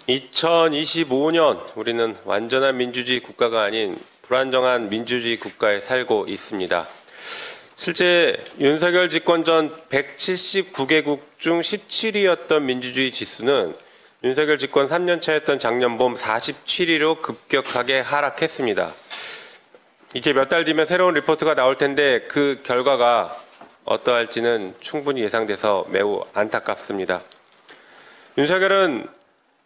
2025년 우리는 완전한 민주주의 국가가 아닌 불안정한 민주주의 국가에 살고 있습니다. 실제 윤석열 집권 전 179개국 중 17위였던 민주주의 지수는 윤석열 집권 3년 차였던 작년 봄 47위로 급격하게 하락했습니다. 이제 몇 달 뒤면 새로운 리포트가 나올 텐데 그 결과가 어떠할지는 충분히 예상돼서 매우 안타깝습니다. 윤석열은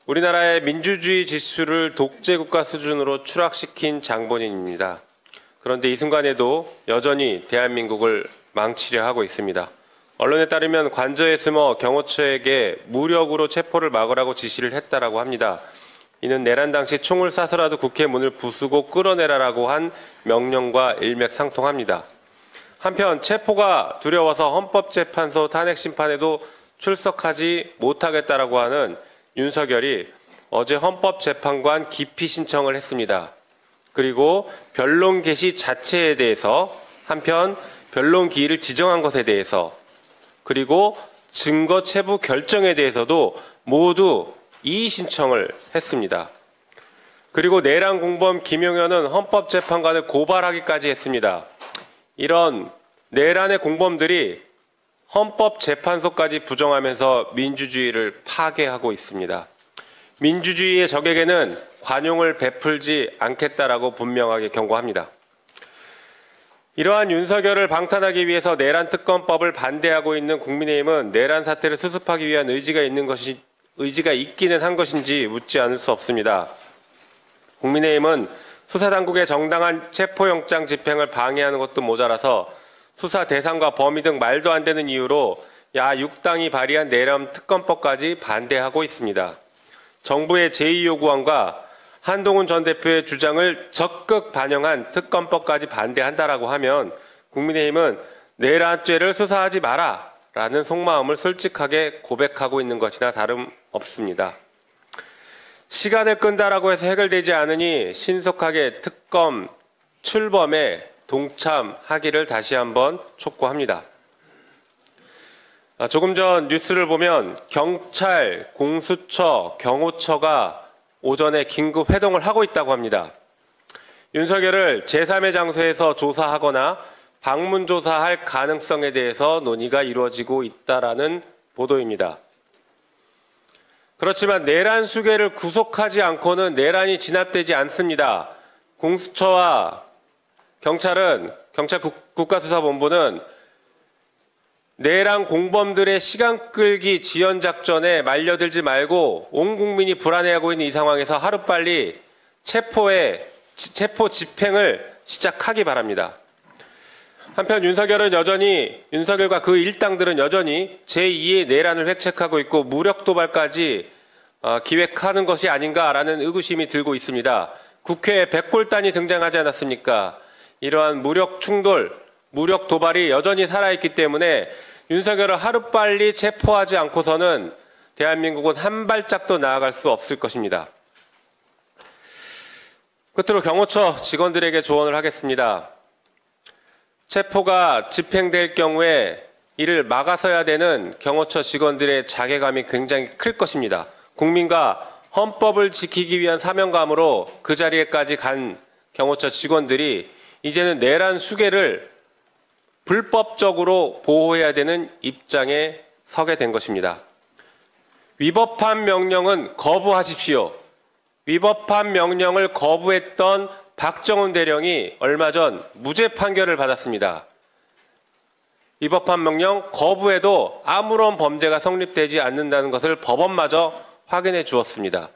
우리나라의 민주주의 지수를 독재국가 수준으로 추락시킨 장본인입니다. 그런데 이 순간에도 여전히 대한민국을 망치려 하고 있습니다. 언론에 따르면 관저에 숨어 경호처에게 무력으로 체포를 막으라고 지시를 했다라고 합니다. 이는 내란 당시 총을 쏴서라도 국회 문을 부수고 끌어내라라고 한 명령과 일맥상통합니다. 한편 체포가 두려워서 헌법재판소 탄핵심판에도 출석하지 못하겠다라고 하는 윤석열이 어제 헌법재판관 기피 신청을 했습니다. 그리고 변론 개시 자체에 대해서 한편 변론 기일을 지정한 것에 대해서 그리고 증거 체부 결정에 대해서도 모두 이의 신청을 했습니다. 그리고 내란 공범 김용현은 헌법재판관을 고발하기까지 했습니다. 이런 내란의 공범들이 헌법재판소까지 부정하면서 민주주의를 파괴하고 있습니다. 민주주의의 적에게는 관용을 베풀지 않겠다라고 분명하게 경고합니다. 이러한 윤석열을 방탄하기 위해서 내란 특검법을 반대하고 있는 국민의힘은 내란 사태를 수습하기 위한 의지가 있기는 한 것인지 묻지 않을 수 없습니다. 국민의힘은 수사당국의 정당한 체포영장 집행을 방해하는 것도 모자라서 수사 대상과 범위 등 말도 안 되는 이유로 야6당이 발의한 내란 특검법까지 반대하고 있습니다. 정부의 제2요구안과 한동훈 전 대표의 주장을 적극 반영한 특검법까지 반대한다라고 하면 국민의힘은 내란죄를 수사하지 마라라는 속마음을 솔직하게 고백하고 있는 것이나 다름없습니다. 시간을 끈다라고 해서 해결되지 않으니 신속하게 특검 출범에 동참하기를 다시 한번 촉구합니다. 조금 전 뉴스를 보면 경찰, 공수처, 경호처가 오전에 긴급 회동을 하고 있다고 합니다. 윤석열을 제3의 장소에서 조사하거나 방문 조사할 가능성에 대해서 논의가 이루어지고 있다라는 보도입니다. 그렇지만 내란 수괴를 구속하지 않고는 내란이 진압되지 않습니다. 공수처와 경찰 국가수사본부는 내란 공범들의 시간 끌기 지연 작전에 말려들지 말고 온 국민이 불안해하고 있는 이 상황에서 하루빨리 체포 집행을 시작하기 바랍니다. 한편 윤석열과 그 일당들은 여전히 제2의 내란을 획책하고 있고 무력 도발까지 기획하는 것이 아닌가라는 의구심이 들고 있습니다. 국회에 백골단이 등장하지 않았습니까? 이러한 무력 충돌, 무력 도발이 여전히 살아있기 때문에 윤석열을 하루빨리 체포하지 않고서는 대한민국은 한 발짝도 나아갈 수 없을 것입니다. 끝으로 경호처 직원들에게 조언을 하겠습니다. 체포가 집행될 경우에 이를 막아서야 되는 경호처 직원들의 자괴감이 굉장히 클 것입니다. 국민과 헌법을 지키기 위한 사명감으로 그 자리에까지 간 경호처 직원들이 이제는 내란 수괴를 불법적으로 보호해야 되는 입장에 서게 된 것입니다. 위법한 명령은 거부하십시오. 위법한 명령을 거부했던 박정훈 대령이 얼마 전 무죄 판결을 받았습니다. 위법한 명령 거부해도 아무런 범죄가 성립되지 않는다는 것을 법원마저 확인해 주었습니다.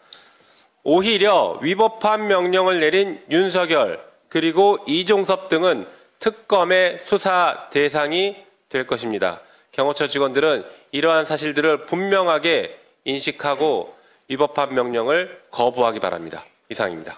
오히려 위법한 명령을 내린 윤석열 그리고 이종섭 등은 특검의 수사 대상이 될 것입니다. 경호처 직원들은 이러한 사실들을 분명하게 인식하고 위법한 명령을 거부하기 바랍니다. 이상입니다.